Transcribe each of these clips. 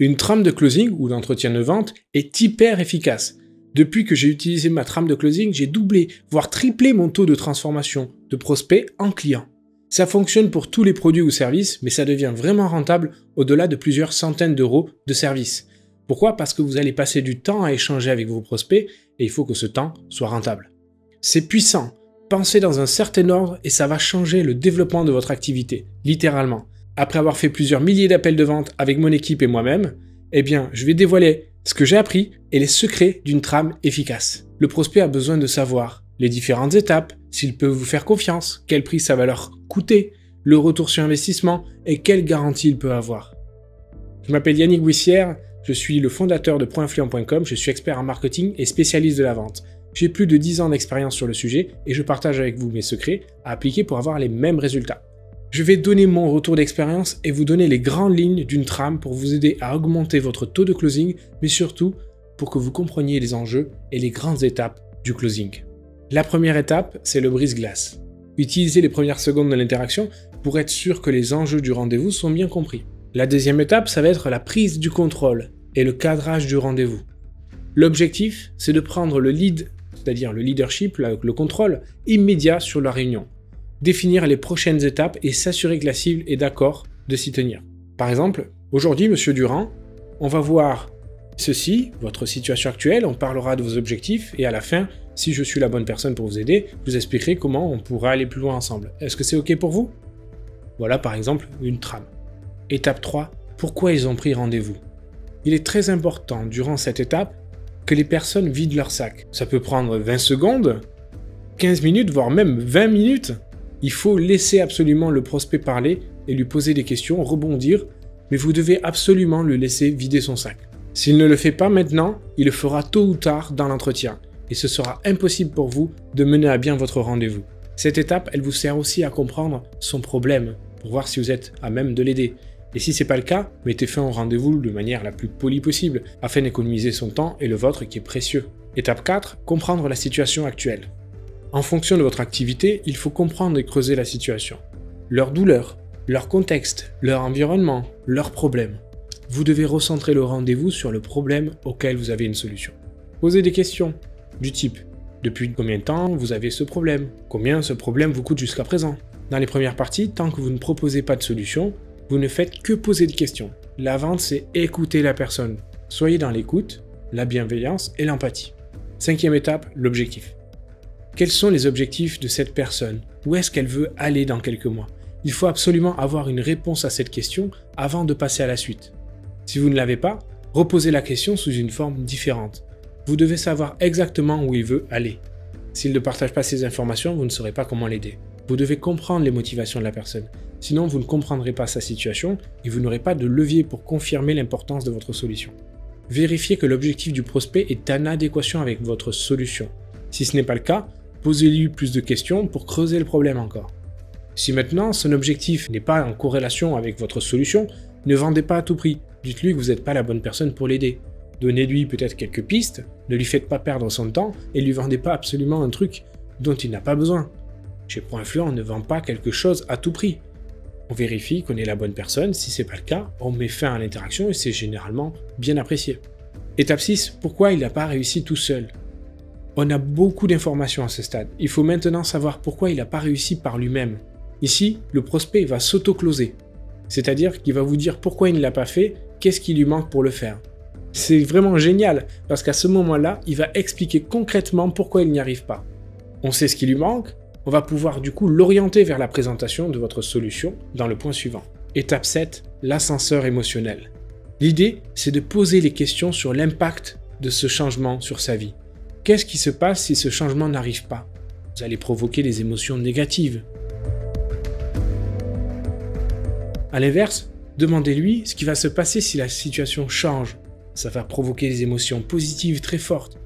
Une trame de closing ou d'entretien de vente est hyper efficace. Depuis que j'ai utilisé ma trame de closing, j'ai doublé, voire triplé mon taux de transformation de prospects en clients. Ça fonctionne pour tous les produits ou services, mais ça devient vraiment rentable au-delà de plusieurs centaines d'euros de services. Pourquoi ? Parce que vous allez passer du temps à échanger avec vos prospects et il faut que ce temps soit rentable. C'est puissant. Pensez dans un certain ordre et ça va changer le développement de votre activité, littéralement. Après avoir fait plusieurs milliers d'appels de vente avec mon équipe et moi-même, je vais dévoiler ce que j'ai appris et les secrets d'une trame efficace. Le prospect a besoin de savoir les différentes étapes, s'il peut vous faire confiance, quel prix ça va leur coûter, le retour sur investissement et quelle garantie il peut avoir. Je m'appelle Yannick Bouissière, je suis le fondateur de ProInfluent.com, je suis expert en marketing et spécialiste de la vente. J'ai plus de 10 ans d'expérience sur le sujet et je partage avec vous mes secrets à appliquer pour avoir les mêmes résultats. Je vais donner mon retour d'expérience et vous donner les grandes lignes d'une trame pour vous aider à augmenter votre taux de closing, mais surtout pour que vous compreniez les enjeux et les grandes étapes du closing. La première étape, c'est le brise-glace. Utilisez les premières secondes de l'interaction pour être sûr que les enjeux du rendez-vous sont bien compris. La deuxième étape, ça va être la prise du contrôle et le cadrage du rendez-vous. L'objectif, c'est de prendre le lead, c'est-à-dire le leadership, le contrôle immédiat sur la réunion. Définir les prochaines étapes et s'assurer que la cible est d'accord de s'y tenir. Par exemple, aujourd'hui, Monsieur Durand, on va voir ceci, votre situation actuelle, on parlera de vos objectifs et à la fin, si je suis la bonne personne pour vous aider, je vous expliquerai comment on pourra aller plus loin ensemble. Est-ce que c'est OK pour vous ? Voilà par exemple une trame. Étape 3, pourquoi ils ont pris rendez-vous ? Il est très important durant cette étape que les personnes vident leur sac. Ça peut prendre 20 secondes, 15 minutes, voire même 20 minutes. Il faut laisser absolument le prospect parler et lui poser des questions, rebondir, mais vous devez absolument le laisser vider son sac. S'il ne le fait pas maintenant, il le fera tôt ou tard dans l'entretien, et ce sera impossible pour vous de mener à bien votre rendez-vous. Cette étape, elle vous sert aussi à comprendre son problème, pour voir si vous êtes à même de l'aider. Et si ce n'est pas le cas, mettez fin au rendez-vous de manière la plus polie possible, afin d'économiser son temps et le vôtre qui est précieux. Étape 4, comprendre la situation actuelle. En fonction de votre activité, il faut comprendre et creuser la situation. Leur douleur, leur contexte, leur environnement, leurs problèmes. Vous devez recentrer le rendez-vous sur le problème auquel vous avez une solution. Posez des questions du type « Depuis combien de temps vous avez ce problème ? Combien ce problème vous coûte jusqu'à présent ?» Dans les premières parties, tant que vous ne proposez pas de solution, vous ne faites que poser des questions. La vente, c'est écouter la personne. Soyez dans l'écoute, la bienveillance et l'empathie. 5e étape, l'objectif. Quels sont les objectifs de cette personne ? Où est-ce qu'elle veut aller dans quelques mois ? Il faut absolument avoir une réponse à cette question avant de passer à la suite. Si vous ne l'avez pas, reposez la question sous une forme différente. Vous devez savoir exactement où il veut aller. S'il ne partage pas ces informations, vous ne saurez pas comment l'aider. Vous devez comprendre les motivations de la personne. Sinon, vous ne comprendrez pas sa situation et vous n'aurez pas de levier pour confirmer l'importance de votre solution. Vérifiez que l'objectif du prospect est en adéquation avec votre solution. Si ce n'est pas le cas, posez-lui plus de questions pour creuser le problème encore. Si maintenant son objectif n'est pas en corrélation avec votre solution, ne vendez pas à tout prix. Dites-lui que vous n'êtes pas la bonne personne pour l'aider. Donnez-lui peut-être quelques pistes, ne lui faites pas perdre son temps et ne lui vendez pas absolument un truc dont il n'a pas besoin. Chez ProInfluent, on ne vend pas quelque chose à tout prix. On vérifie qu'on est la bonne personne, si ce n'est pas le cas, on met fin à l'interaction et c'est généralement bien apprécié. Étape 6, pourquoi il n'a pas réussi tout seul ? On a beaucoup d'informations à ce stade. Il faut maintenant savoir pourquoi il n'a pas réussi par lui-même. Ici, le prospect va s'auto-closer. C'est-à-dire qu'il va vous dire pourquoi il ne l'a pas fait, qu'est-ce qui lui manque pour le faire. C'est vraiment génial, parce qu'à ce moment-là, il va expliquer concrètement pourquoi il n'y arrive pas. On sait ce qui lui manque, on va pouvoir du coup l'orienter vers la présentation de votre solution dans le point suivant. Étape 7, l'ascenseur émotionnel. L'idée, c'est de poser les questions sur l'impact de ce changement sur sa vie. Qu'est-ce qui se passe si ce changement n'arrive pas ? Vous allez provoquer des émotions négatives. A l'inverse, demandez-lui ce qui va se passer si la situation change. Ça va provoquer des émotions positives très fortes.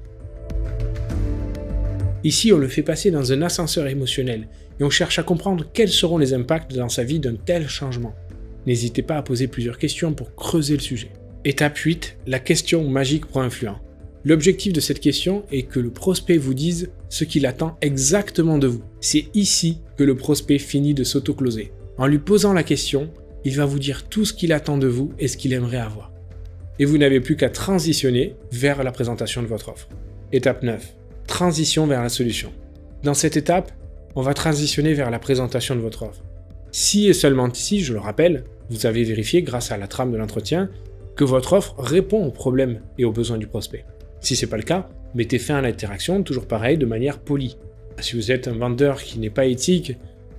Ici, on le fait passer dans un ascenseur émotionnel et on cherche à comprendre quels seront les impacts dans sa vie d'un tel changement. N'hésitez pas à poser plusieurs questions pour creuser le sujet. Étape 8, la question magique ProInfluent. L'objectif de cette question est que le prospect vous dise ce qu'il attend exactement de vous. C'est ici que le prospect finit de s'auto-closer. En lui posant la question, il va vous dire tout ce qu'il attend de vous et ce qu'il aimerait avoir. et vous n'avez plus qu'à transitionner vers la présentation de votre offre. Étape 9. Transition vers la solution. Dans cette étape, on va transitionner vers la présentation de votre offre. Si et seulement si, je le rappelle, vous avez vérifié grâce à la trame de l'entretien que votre offre répond aux problèmes et aux besoins du prospect. Si ce n'est pas le cas, mettez fin à l'interaction, toujours pareil, de manière polie. Si vous êtes un vendeur qui n'est pas éthique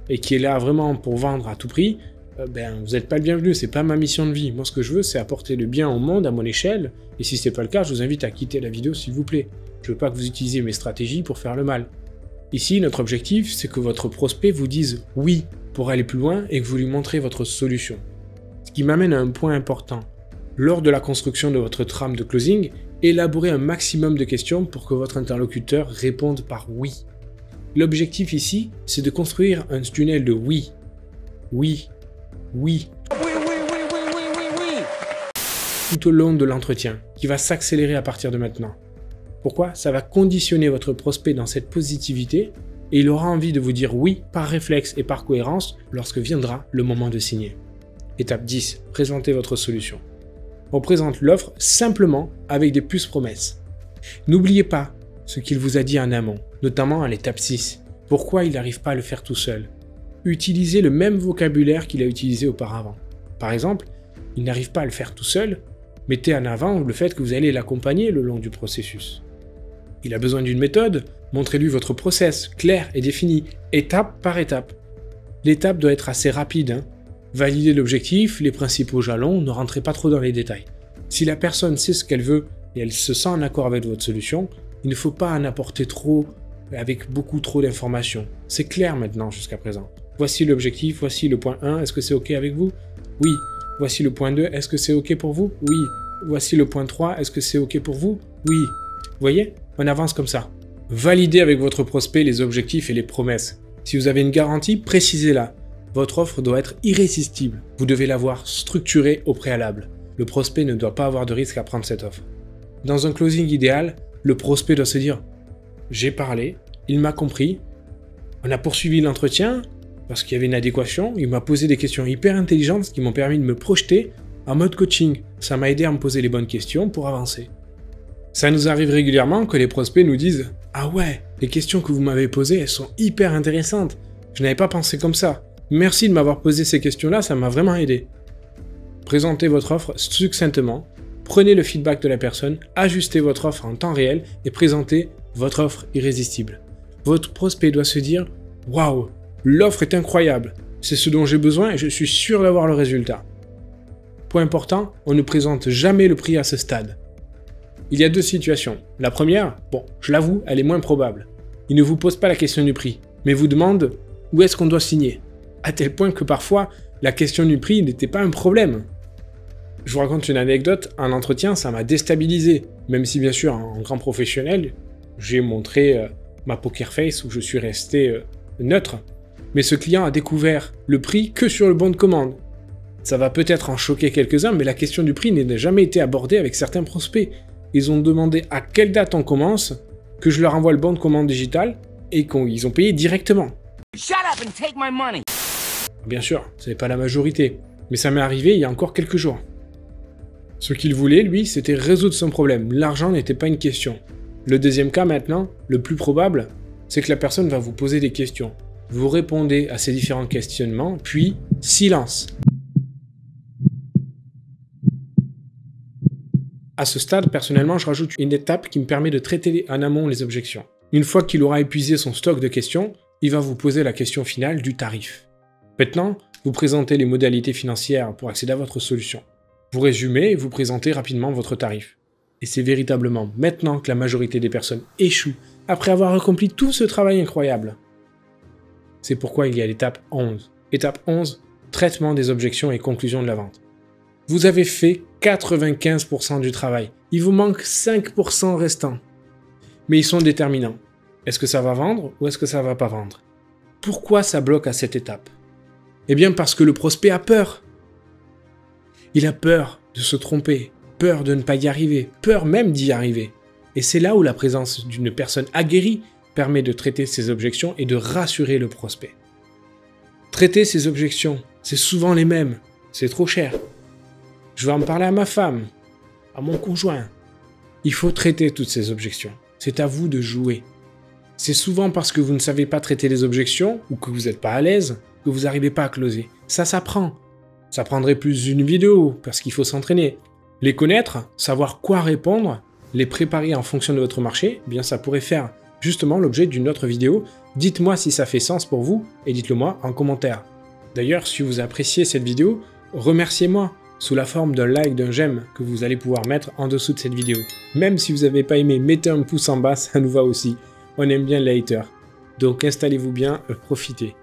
et qui est là vraiment pour vendre à tout prix, vous n'êtes pas le bienvenu, c'est pas ma mission de vie. Moi, ce que je veux, c'est apporter le bien au monde à mon échelle, et si c'est pas le cas, je vous invite à quitter la vidéo, s'il vous plaît. Je veux pas que vous utilisiez mes stratégies pour faire le mal. Ici, notre objectif, c'est que votre prospect vous dise oui pour aller plus loin et que vous lui montrez votre solution. Ce qui m'amène à un point important. Lors de la construction de votre trame de closing, élaborez un maximum de questions pour que votre interlocuteur réponde par oui. L'objectif ici, c'est de construire un tunnel de oui. Oui. Oui. Tout au long de l'entretien, qui va s'accélérer à partir de maintenant. Pourquoi? Ça va conditionner votre prospect dans cette positivité et il aura envie de vous dire oui par réflexe et par cohérence lorsque viendra le moment de signer. Étape 10. Présentez votre solution. On présente l'offre simplement avec des puces promesses. N'oubliez pas ce qu'il vous a dit en amont, notamment à l'étape 6. Pourquoi il n'arrive pas à le faire tout seul? Utilisez le même vocabulaire qu'il a utilisé auparavant. Par exemple, il n'arrive pas à le faire tout seul, mettez en avant le fait que vous allez l'accompagner le long du processus. Il a besoin d'une méthode, montrez-lui votre process, clair et défini, étape par étape. L'étape doit être assez rapide. Validez l'objectif, les principaux jalons, ne rentrez pas trop dans les détails. Si la personne sait ce qu'elle veut et elle se sent en accord avec votre solution, il ne faut pas en apporter trop avec beaucoup trop d'informations. C'est clair maintenant jusqu'à présent. Voici l'objectif, voici le point 1, est-ce que c'est OK avec vous? Oui. Voici le point 2, est-ce que c'est OK pour vous? Oui. Voici le point 3, est-ce que c'est OK pour vous? Oui. Vous voyez? On avance comme ça. Validez avec votre prospect les objectifs et les promesses. Si vous avez une garantie, précisez-la. Votre offre doit être irrésistible. Vous devez l'avoir structurée au préalable. Le prospect ne doit pas avoir de risque à prendre cette offre. Dans un closing idéal, le prospect doit se dire « J'ai parlé, il m'a compris, on a poursuivi l'entretien parce qu'il y avait une adéquation, il m'a posé des questions hyper intelligentes qui m'ont permis de me projeter en mode coaching. Ça m'a aidé à me poser les bonnes questions pour avancer. » Ça nous arrive régulièrement que les prospects nous disent « Ah ouais, les questions que vous m'avez posées, elles sont hyper intéressantes. Je n'avais pas pensé comme ça. Merci de m'avoir posé ces questions-là, ça m'a vraiment aidé. » Présentez votre offre succinctement, prenez le feedback de la personne, ajustez votre offre en temps réel et présentez votre offre irrésistible. Votre prospect doit se dire « Waouh, l'offre est incroyable, c'est ce dont j'ai besoin et je suis sûr d'avoir le résultat. » Point important, on ne présente jamais le prix à ce stade. Il y a deux situations. La première, bon, je l'avoue, elle est moins probable. Il ne vous pose pas la question du prix, mais vous demande où est-ce qu'on doit signer. À tel point que parfois, la question du prix n'était pas un problème. Je vous raconte une anecdote, un entretien, ça m'a déstabilisé. Même si bien sûr, en grand professionnel, j'ai montré ma poker face où je suis resté neutre. Mais ce client a découvert le prix que sur le bon de commande. Ça va peut-être en choquer quelques-uns, mais la question du prix n'a jamais été abordée avec certains prospects. Ils ont demandé à quelle date on commence, que je leur envoie le bon de commande digital, et qu'ils ont payé directement. Shut up and take my money. Bien sûr, ce n'est pas la majorité, mais ça m'est arrivé il y a encore quelques jours. Ce qu'il voulait, lui, c'était résoudre son problème. L'argent n'était pas une question. Le deuxième cas maintenant, le plus probable, c'est que la personne va vous poser des questions. Vous répondez à ces différents questionnements, puis silence. À ce stade, personnellement, je rajoute une étape qui me permet de traiter en amont les objections. Une fois qu'il aura épuisé son stock de questions, il va vous poser la question finale du tarif. Maintenant, vous présentez les modalités financières pour accéder à votre solution. Vous résumez et vous présentez rapidement votre tarif. Et c'est véritablement maintenant que la majorité des personnes échouent après avoir accompli tout ce travail incroyable. C'est pourquoi il y a l'étape 11. Étape 11, traitement des objections et conclusion de la vente. Vous avez fait 95% du travail. Il vous manque 5% restants. Mais ils sont déterminants. Est-ce que ça va vendre ou est-ce que ça va pas vendre? Pourquoi ça bloque à cette étape? Eh bien parce que le prospect a peur. Il a peur de se tromper, peur de ne pas y arriver, peur même d'y arriver. Et c'est là où la présence d'une personne aguerrie permet de traiter ces objections et de rassurer le prospect. Traiter ces objections, c'est souvent les mêmes. C'est trop cher. Je vais en parler à ma femme. à mon conjoint. Il faut traiter toutes ces objections. C'est à vous de jouer. C'est souvent parce que vous ne savez pas traiter les objections ou que vous n'êtes pas à l'aise que vous n'arrivez pas à closer. Ça s'apprend. Ça prendrait plus d'une vidéo parce qu'il faut s'entraîner. Les connaître, savoir quoi répondre, les préparer en fonction de votre marché, eh bien ça pourrait faire justement l'objet d'une autre vidéo. Dites-moi si ça fait sens pour vous et dites-le moi en commentaire. D'ailleurs, si vous appréciez cette vidéo, remerciez-moi sous la forme d'un like, d'un j'aime que vous allez pouvoir mettre en dessous de cette vidéo. Même si vous n'avez pas aimé, mettez un pouce en bas, ça nous va aussi. On aime bien les haters. Donc installez-vous bien, profitez.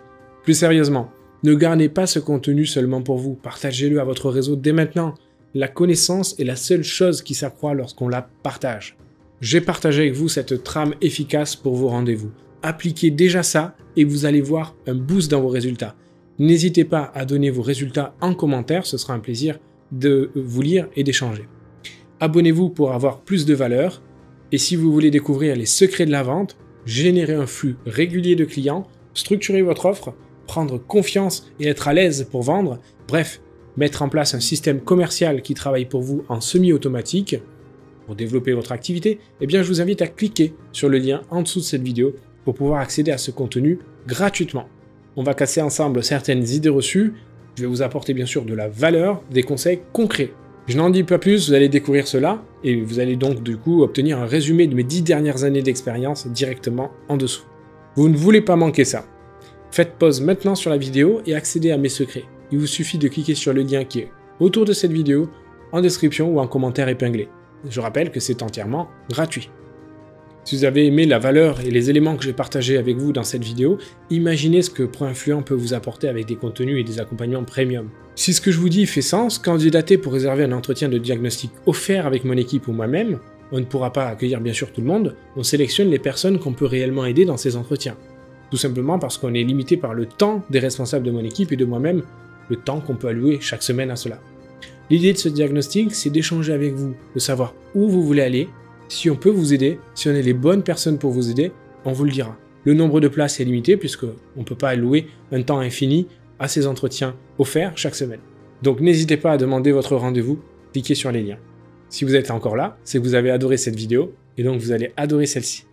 Plus sérieusement, ne gardez pas ce contenu seulement pour vous, partagez-le à votre réseau dès maintenant. La connaissance est la seule chose qui s'accroît lorsqu'on la partage. J'ai partagé avec vous cette trame efficace pour vos rendez-vous. Appliquez déjà ça et vous allez voir un boost dans vos résultats. N'hésitez pas à donner vos résultats en commentaire, ce sera un plaisir de vous lire et d'échanger. Abonnez-vous pour avoir plus de valeur. Et si vous voulez découvrir les secrets de la vente, générer un flux régulier de clients, structurer votre offre, prendre confiance et être à l'aise pour vendre, bref, mettre en place un système commercial qui travaille pour vous en semi-automatique pour développer votre activité, eh bien je vous invite à cliquer sur le lien en dessous de cette vidéo pour pouvoir accéder à ce contenu gratuitement. On va casser ensemble certaines idées reçues, je vais vous apporter bien sûr de la valeur, des conseils concrets. Je n'en dis pas plus, vous allez découvrir cela et vous allez donc du coup obtenir un résumé de mes 10 dernières années d'expérience directement en dessous. Vous ne voulez pas manquer ça. Faites pause maintenant sur la vidéo et accédez à mes secrets. Il vous suffit de cliquer sur le lien qui est autour de cette vidéo, en description ou en commentaire épinglé. Je rappelle que c'est entièrement gratuit. Si vous avez aimé la valeur et les éléments que j'ai partagés avec vous dans cette vidéo, imaginez ce que ProInfluent peut vous apporter avec des contenus et des accompagnements premium. Si ce que je vous dis fait sens, candidatez pour réserver un entretien de diagnostic offert avec mon équipe ou moi-même. On ne pourra pas accueillir bien sûr tout le monde, on sélectionne les personnes qu'on peut réellement aider dans ces entretiens. Tout simplement parce qu'on est limité par le temps des responsables de mon équipe et de moi-même, le temps qu'on peut allouer chaque semaine à cela. L'idée de ce diagnostic, c'est d'échanger avec vous, de savoir où vous voulez aller, si on peut vous aider, si on est les bonnes personnes pour vous aider, on vous le dira. Le nombre de places est limité puisqu'on ne peut pas allouer un temps infini à ces entretiens offerts chaque semaine. Donc n'hésitez pas à demander votre rendez-vous, cliquez sur les liens. Si vous êtes encore là, c'est que vous avez adoré cette vidéo et donc vous allez adorer celle-ci.